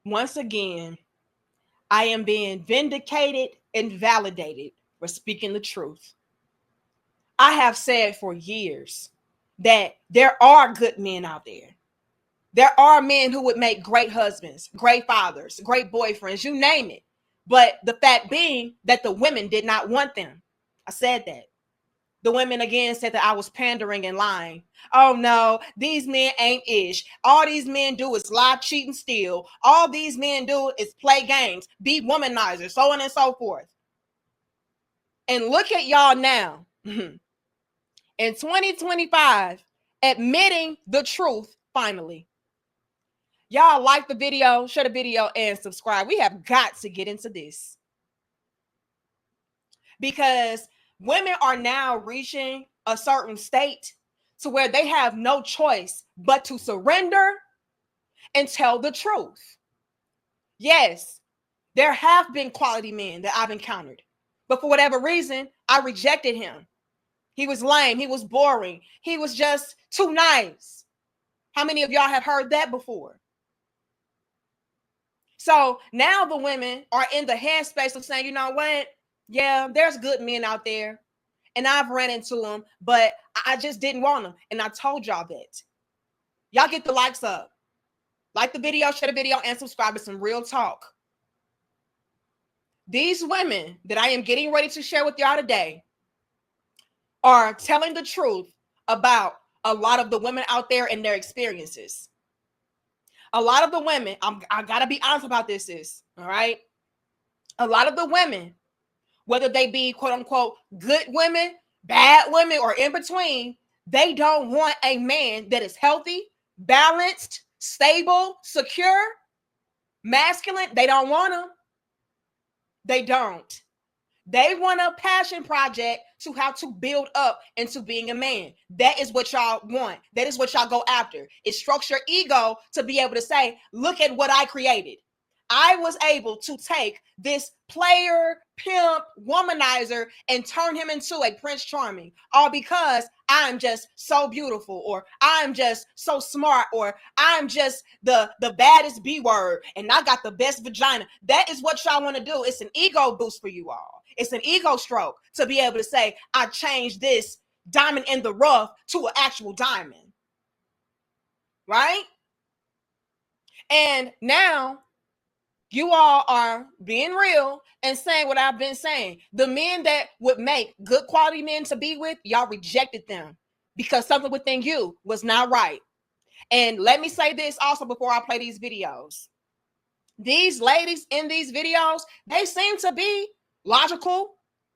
Once again, I am being vindicated and validated for speaking the truth. I have said for years that there are good men out there. There are men who would make great husbands, great fathers, great boyfriends, you name it. But the fact being that the women did not want them. I said that. The women again said that I was pandering and lying. Oh no, these men ain't ish. All these men do is lie, cheat, and steal. All these men do is play games, be womanizers, so on and so forth. And look at y'all now. In 2025, admitting the truth finally. Y'all like the video, share the video, and subscribe. We have got to get into this. Because women are now reaching a certain state to where they have no choice but to surrender and tell the truth. Yes, there have been quality men that I've encountered, but for whatever reason, I rejected him. He was lame. He was boring. He was just too nice. How many of y'all have heard that before? So now the women are in the headspace of saying, you know what? Yeah, there's good men out there. And I've ran into them, but I just didn't want them. And I told y'all that. Y'all get the likes up. Like the video, share the video, and subscribe to some real talk. These women that I am getting ready to share with y'all today are telling the truth about a lot of the women out there and their experiences. A lot of the women, I gotta be honest about this, all right? A lot of the women, whether they be quote unquote good women, bad women, or in between, they don't want a man that is healthy, balanced, stable, secure, masculine. They don't want them. They don't. They want a passion project to how to build up into being a man. That is what y'all want. That is what y'all go after. It strokes your ego to be able to say, look at what I created. I was able to take this player, pimp, womanizer and turn him into a Prince Charming, all because I'm just so beautiful, or I'm just so smart, or I'm just the baddest B word and I got the best vagina. That is what y'all want to do. It's an ego boost for you all. It's an ego stroke to be able to say, I changed this diamond in the rough to an actual diamond. Right? And now you all are being real and saying what I've been saying. The men that would make good quality men to be with, y'all rejected them because something within you was not right. And let me say this also before I play these videos. These ladies in these videos, they seem to be logical,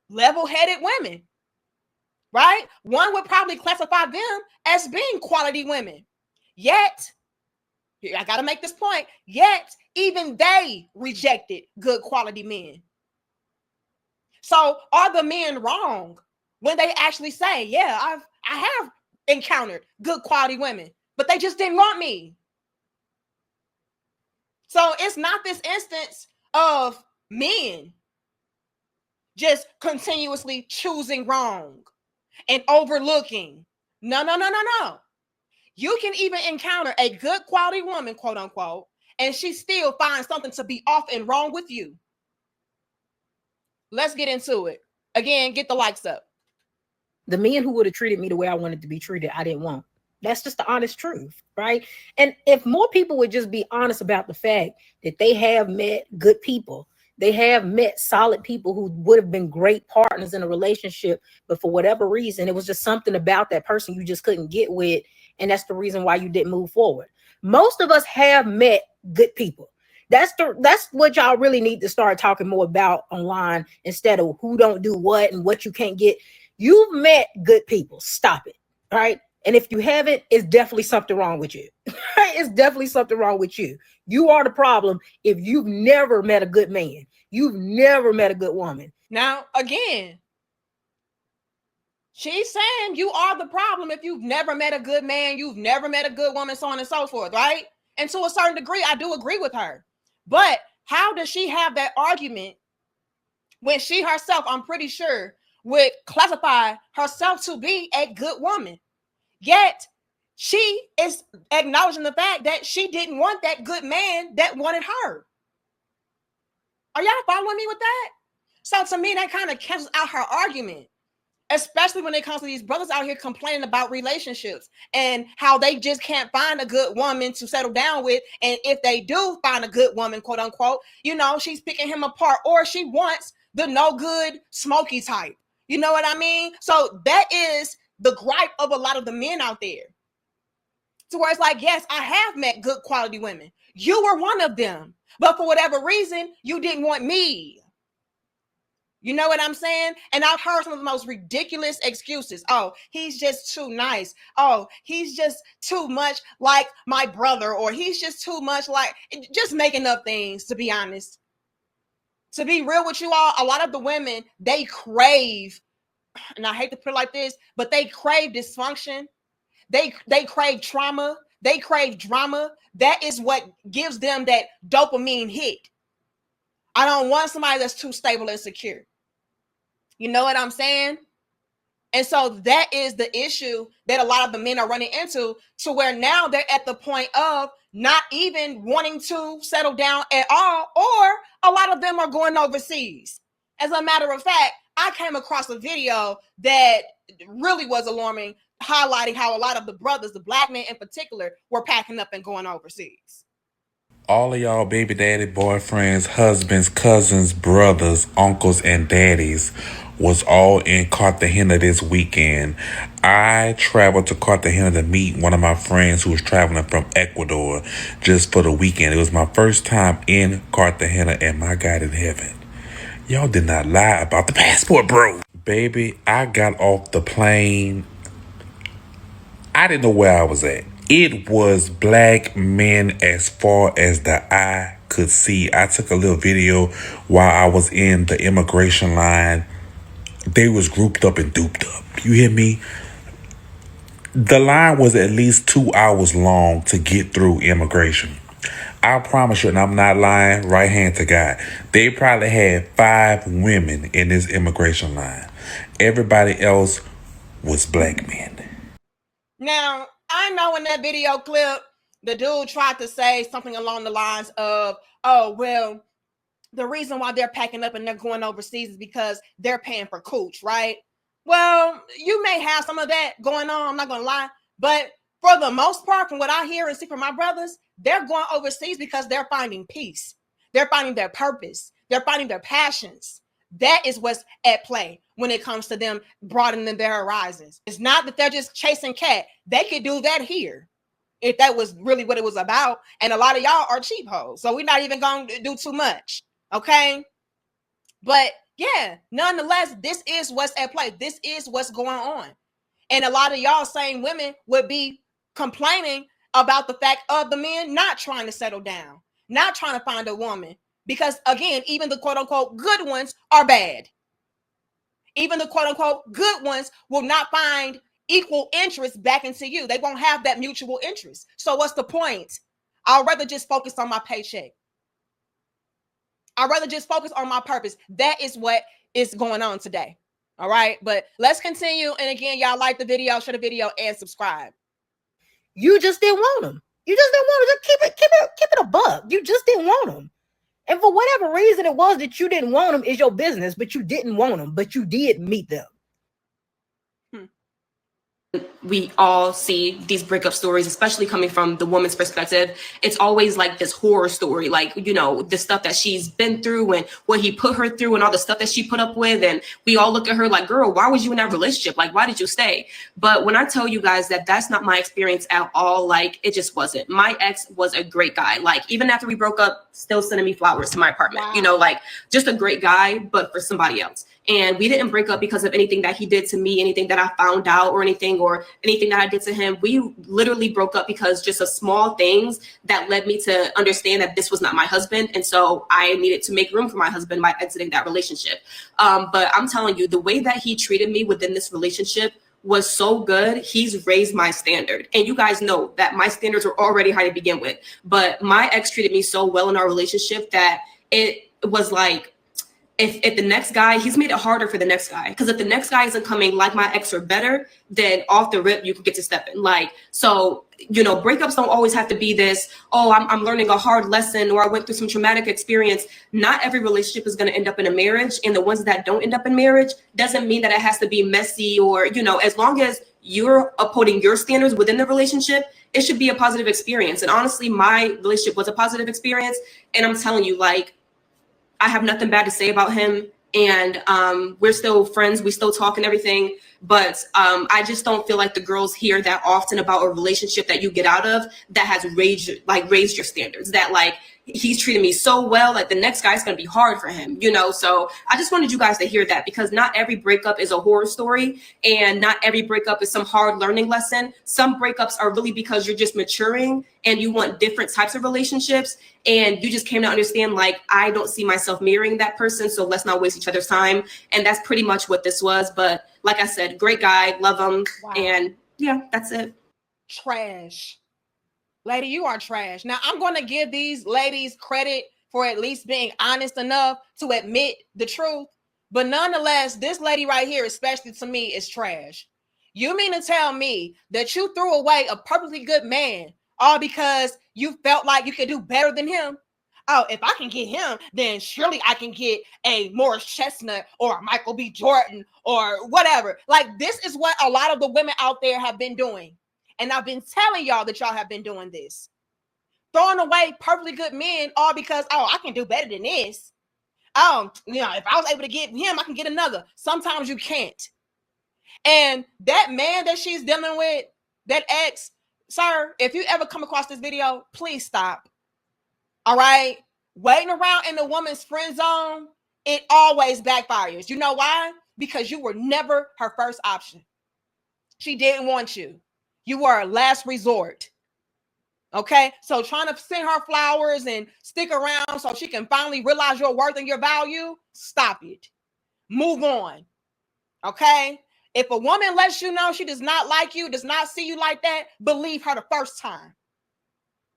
level-headed women, right? One would probably classify them as being quality women. Yet, I got to make this point, yet even they rejected good quality men. So are the men wrong when they actually say, yeah, I have encountered good quality women, but they just didn't want me? So it's not this instance of men just continuously choosing wrong and overlooking. No. You can even encounter a good quality woman, quote unquote, and she still finds something to be off and wrong with you. Let's get into it. Again, get the likes up. The men who would have treated me the way I wanted to be treated, I didn't want. That's just the honest truth, right? And if more people would just be honest about the fact that they have met good people, they have met solid people who would have been great partners in a relationship, but for whatever reason, it was just something about that person you just couldn't get with, and that's the reason why you didn't move forward. Most of us have met good people. That's what y'all really need to start talking more about online instead of who don't do what and what you can't get. You've met good people. Stop it, all right? And if you haven't, it's definitely something wrong with you. It's definitely something wrong with you. You are the problem if you've never met a good man. You've never met a good woman. Now, again, she's saying you are the problem if you've never met a good man, you've never met a good woman, so on and so forth, right? And to a certain degree, I do agree with her. But how does she have that argument when she herself, I'm pretty sure, would classify herself to be a good woman? Yet she is acknowledging the fact that she didn't want that good man that wanted her. Are y'all following me with that? So to me, that kind of cancels out her argument, especially when it comes to these brothers out here complaining about relationships and how they just can't find a good woman to settle down with. And if they do find a good woman, quote unquote, you know, she's picking him apart, or she wants the no good smoky type. You know what I mean? So that is the gripe of a lot of the men out there. To where it's like, yes, I have met good quality women. You were one of them. But for whatever reason, you didn't want me. You know what I'm saying? And I've heard some of the most ridiculous excuses. Oh, he's just too nice. Oh, he's just too much like my brother, or he's just too much like, just making up things, to be honest. To be real with you all, a lot of the women, they crave, and I hate to put it like this, but they crave dysfunction. They crave trauma. They crave drama. That is what gives them that dopamine hit. I don't want somebody that's too stable and secure. You know what I'm saying? And so that is the issue that a lot of the men are running into, to where now they're at the point of not even wanting to settle down at all, or a lot of them are going overseas. As a matter of fact, I came across a video that really was alarming, highlighting how a lot of the brothers, the black men in particular, were packing up and going overseas. All of y'all baby daddy, boyfriends, husbands, cousins, brothers, uncles, and daddies was all in Cartagena this weekend. I traveled to Cartagena to meet one of my friends who was traveling from Ecuador just for the weekend. It was my first time in Cartagena, and my God in heaven, y'all did not lie about the passport, bro. Baby, I got off the plane. I didn't know where I was at. It was black men as far as the eye could see. I took a little video while I was in the immigration line. They was grouped up and duped up. You hear me? The line was at least 2 hours long to get through immigration. I promise you, and I'm not lying, right hand to God, they probably had 5 women in this immigration line. Everybody else was black men. Now, I know in that video clip, the dude tried to say something along the lines of, oh, well, the reason why they're packing up and they're going overseas is because they're paying for cooch, right? Well, you may have some of that going on, I'm not going to lie. But for the most part, from what I hear and see from my brothers, they're going overseas because they're finding peace. They're finding their purpose. They're finding their passions. That is what's at play when it comes to them broadening their horizons. It's not that they're just chasing cat. They could do that here if that was really what it was about. And a lot of y'all are cheap hoes, so we're not even going to do too much. Okay? But yeah, nonetheless, this is what's at play. This is what's going on. And a lot of y'all same women would be complaining about the fact of the men not trying to settle down, not trying to find a woman. Because again, even the quote unquote good ones are bad. Even the quote unquote good ones will not find equal interest back into you. They won't have that mutual interest. So what's the point? I'd rather just focus on my paycheck. I'd rather just focus on my purpose. That is what is going on today. All right. But let's continue. And again, y'all like the video, share the video, and subscribe. You just didn't want them. You just didn't want them. Just keep it a buck. You just didn't want them. And for whatever reason it was that you didn't want them is your business, but you didn't want them, but you did meet them. We all see these breakup stories, especially coming from the woman's perspective. It's always like this horror story, like, you know, the stuff that she's been through and what he put her through and all the stuff that she put up with. And we all look at her like, girl, why was you in that relationship? Like, why did you stay? But when I tell you guys that that's not my experience at all, like, it just wasn't. My ex was a great guy. Like, even after we broke up, still sending me flowers to my apartment, you know, like just a great guy, but for somebody else. And we didn't break up because of anything that he did to me, anything that I found out or anything that I did to him. We literally broke up because just of small things that led me to understand that this was not my husband. And so I needed to make room for my husband by exiting that relationship. But I'm telling you, the way that he treated me within this relationship was so good. He's raised my standard. And you guys know that my standards were already high to begin with. But my ex treated me so well in our relationship that it was like, if the next guy, he's made it harder for the next guy. Because if the next guy isn't coming like my ex or better, then off the rip, you can get to stepping. Like, so, you know, breakups don't always have to be this, oh, I'm learning a hard lesson, or I went through some traumatic experience. Not every relationship is going to end up in a marriage. And the ones that don't end up in marriage doesn't mean that it has to be messy, or, you know, as long as you're upholding your standards within the relationship, it should be a positive experience. And honestly, my relationship was a positive experience. And I'm telling you, like, I have nothing bad to say about him, and we're still friends. We still talk and everything, but I just don't feel like the girls hear that often about a relationship that you get out of that has raised your standards. That like, he's treated me so well, like the next guy's gonna be hard for him, you know? So I just wanted you guys to hear that, because not every breakup is a horror story, and not every breakup is some hard learning lesson. Some breakups are really because you're just maturing and you want different types of relationships, and you just came to understand, like, I don't see myself marrying that person, so let's not waste each other's time. And that's pretty much what this was. But like I said, great guy, love him. Wow. And yeah, that's it. Trash. Lady, you are trash. Now, I'm going to give these ladies credit for at least being honest enough to admit the truth. But nonetheless, this lady right here, especially to me, is trash. You mean to tell me that you threw away a perfectly good man all because you felt like you could do better than him? Oh, if I can get him, then surely I can get a Morris Chestnut or a Michael B. Jordan or whatever. Like, this is what a lot of the women out there have been doing. And I've been telling y'all that y'all have been doing this. Throwing away perfectly good men all because, oh, I can do better than this. You know, if I was able to get him, I can get another. Sometimes you can't. And that man that she's dealing with, that ex, sir, if you ever come across this video, please stop. All right? Waiting around in the woman's friend zone, it always backfires. You know why? Because you were never her first option. She didn't want you. You were a last resort. Okay? So trying to send her flowers and stick around so she can finally realize your worth and your value, stop it. Move on. Okay? If a woman lets you know she does not like you, does not see you like that, believe her the first time.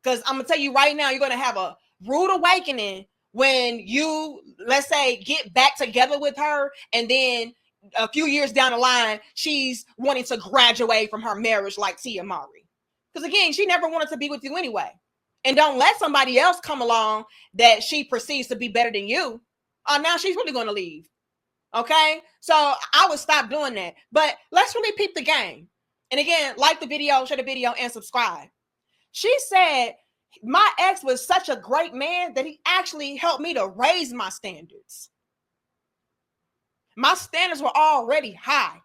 Because I'm going to tell you right now, you're going to have a rude awakening when you, let's say, get back together with her, and then a few years down the line, she's wanting to graduate from her marriage like Tia Mowry. Because again, she never wanted to be with you anyway. And don't let somebody else come along that she perceives to be better than you. Now she's really going to leave. Okay? So I would stop doing that. But let's really peep the game. And again, like the video, share the video, and subscribe. She said, my ex was such a great man that he actually helped me to raise my standards. My standards were already high.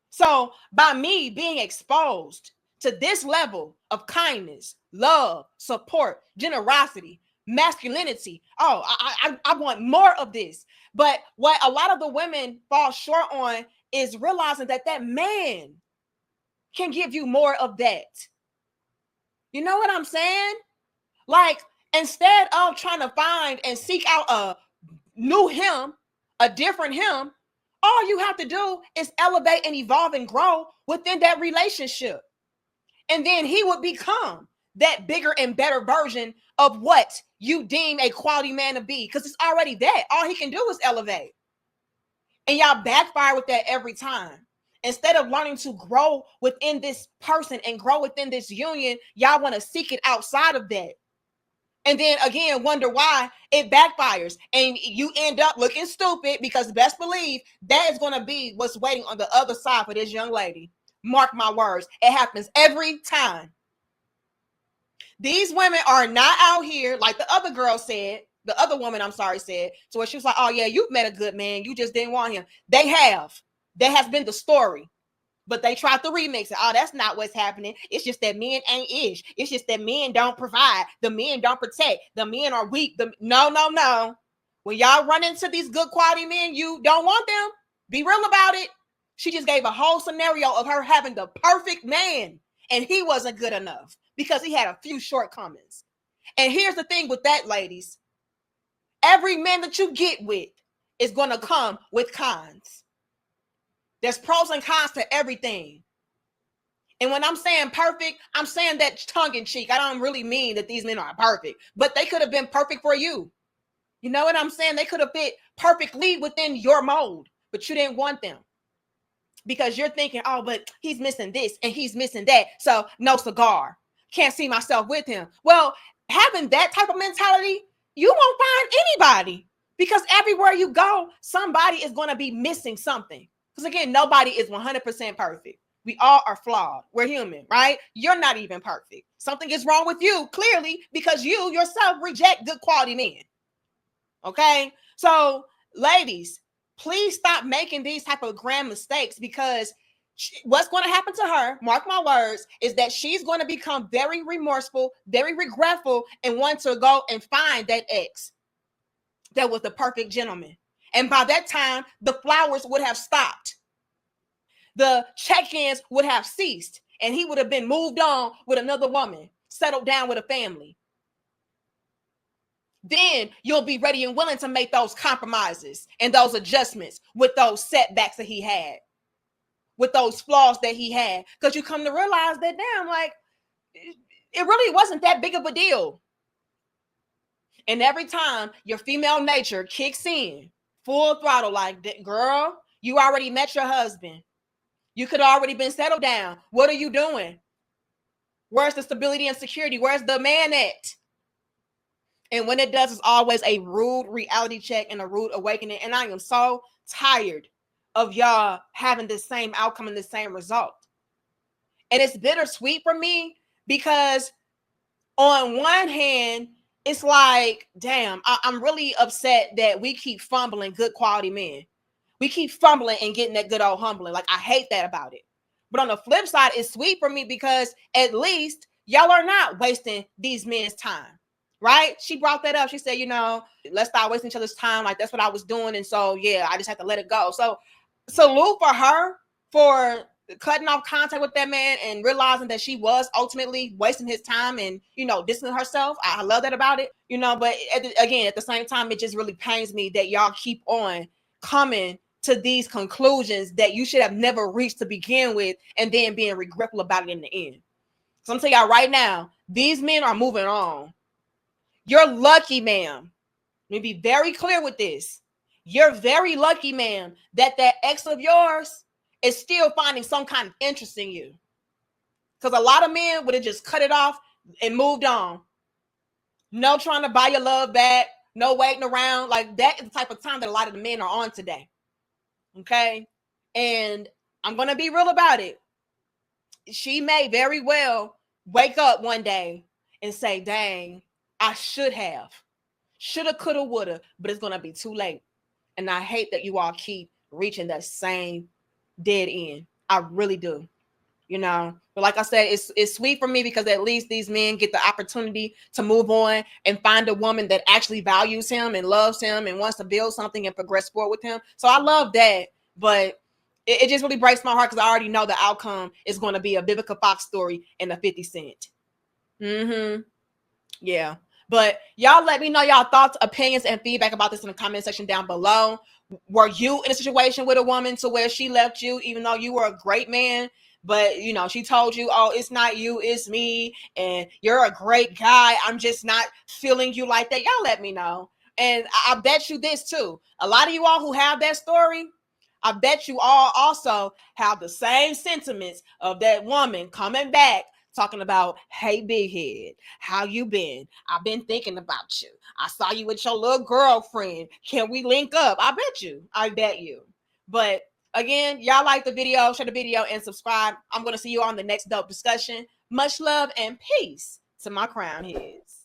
So by me being exposed to this level of kindness, love, support, generosity, masculinity, I want more of this. But what a lot of the women fall short on is realizing that that man can give you more of that. You know what I'm saying? Like, instead of trying to find and seek out a new him, a different him, all you have to do is elevate and evolve and grow within that relationship. And then he would become that bigger and better version of what you deem a quality man to be, because it's already that. All he can do is elevate. And y'all backfire with that every time. Instead of learning to grow within this person and grow within this union, y'all want to seek it outside of that. And then again, wonder why it backfires. And you end up looking stupid, because best believe that is going to be what's waiting on the other side for this young lady. Mark my words. It happens every time. These women are not out here, like the other girl said, the other woman, said, so where she was like, oh yeah, you've met a good man, you just didn't want him. They have. That has been the story. But they tried to remix it. Oh, that's not what's happening. It's just that men ain't ish. It's just that men don't provide. The men don't protect. The men are weak. No. When y'all run into these good quality men, you don't want them. Be real about it. She just gave a whole scenario of her having the perfect man, and he wasn't good enough because he had a few shortcomings. And here's the thing with that, ladies. Every man that you get with is going to come with cons. There's pros and cons to everything. And when I'm saying perfect, I'm saying that tongue in cheek. I don't really mean that these men are perfect, but they could have been perfect for you. You know what I'm saying? They could have fit perfectly within your mold, but you didn't want them because you're thinking, oh, but he's missing this and he's missing that. So no cigar. Can't see myself with him. Well, having that type of mentality, you won't find anybody because everywhere you go, somebody is going to be missing something. Because again, nobody is 100% perfect. We all are flawed. We're human, right? You're not even perfect. Something is wrong with you, clearly, because you yourself reject good quality men. Okay? So, ladies, please stop making these type of grand mistakes because what's going to happen to her, mark my words, is that she's going to become very remorseful, very regretful, and want to go and find that ex that was the perfect gentleman. And by that time, the flowers would have stopped. The check-ins would have ceased, and he would have been moved on with another woman, settled down with a family. Then you'll be ready and willing to make those compromises and those adjustments with those setbacks that he had, with those flaws that he had, because you come to realize that, damn, like, it really wasn't that big of a deal. And every time your female nature kicks in, full throttle, like, girl, you already met your husband. You could have already been settled down. What are you doing? Where's the stability and security? Where's the man at? And when it does, it's always a rude reality check and a rude awakening. And I am so tired of y'all having the same outcome and the same result. And it's bittersweet for me because on one hand, it's like, damn, I'm really upset that we keep fumbling good quality men. We keep fumbling and getting that good old humbling. Like, I hate that about it. But on the flip side, it's sweet for me because at least y'all are not wasting these men's time, right? She brought that up. She said, let's stop wasting each other's time. Like, that's what I was doing. And so, yeah, I just have to let it go. So salute for her for cutting off contact with that man and realizing that she was ultimately wasting his time and, distancing herself. I love that about it, but again, at the same time, it just really pains me that y'all keep on coming to these conclusions that you should have never reached to begin with and then being regretful about it in the end. So I'm telling y'all right now, these men are moving on. You're lucky, ma'am. Let me be very clear with this. You're very lucky, ma'am, that ex of yours is still finding some kind of interest in you. Because a lot of men would have just cut it off and moved on. No trying to buy your love back. No waiting around. Like, that is the type of time that a lot of the men are on today. Okay? And I'm going to be real about it. She may very well wake up one day and say, dang, I should have. Shoulda, coulda, woulda. But it's going to be too late. And I hate that you all keep reaching that same dead end. I really do. But like I said, it's sweet for me because at least these men get the opportunity to move on and find a woman that actually values him and loves him and wants to build something and progress forward with him. So I love that. But it just really breaks my heart because I already know the outcome is going to be a Vivica Fox story and a 50 Cent. Yeah. But y'all let me know y'all thoughts, opinions, and feedback about this in the comment section down below. Were you in a situation with a woman to where she left you even though you were a great man? But, she told you, oh, it's not you, it's me. And you're a great guy. I'm just not feeling you like that. Y'all let me know. And I bet you this too. A lot of you all who have that story, I bet you all also have the same sentiments of that woman coming back talking about, hey, big head, how you been? I've been thinking about you. I saw you with your little girlfriend. Can we link up? I bet you. But again, y'all like the video, share the video, and subscribe. I'm going to see you on the next dope discussion. Much love and peace to my crown heads.